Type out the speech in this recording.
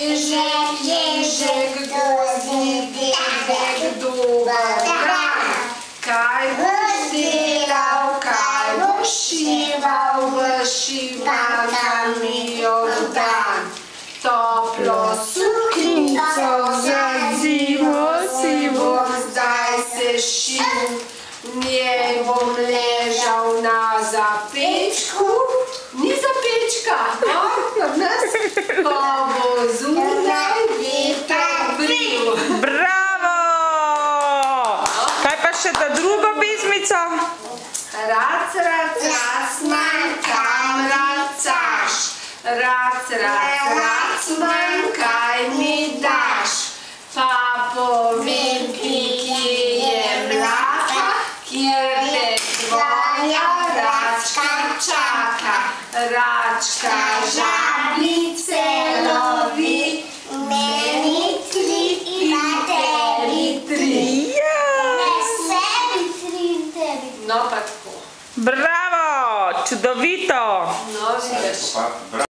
Ježek, gozdni dedek, dober dan. Kaj boš delal, kaj boš šival, v šivalka mi jo dan. Toplo suknjico za zimo si bom zdaj sešil, v njej bom ležal na zapečku. Ni zapečka, no, od nas, ko bo zunaj veter vril. Bravo! Kaj pa še ta drugo pesmico? Rac, rac, rac, manj, kam racaš? Rac, rac, rac, manj, kaj mi daš? Pa povem ti, kje je mlaka, kjer te tvoja račka čaka. Račka žabljice lovi, meni 3 in tebi 3. Sebi 3 in tebi. No pa tako. Bravo! Čudovito! No, vidiš.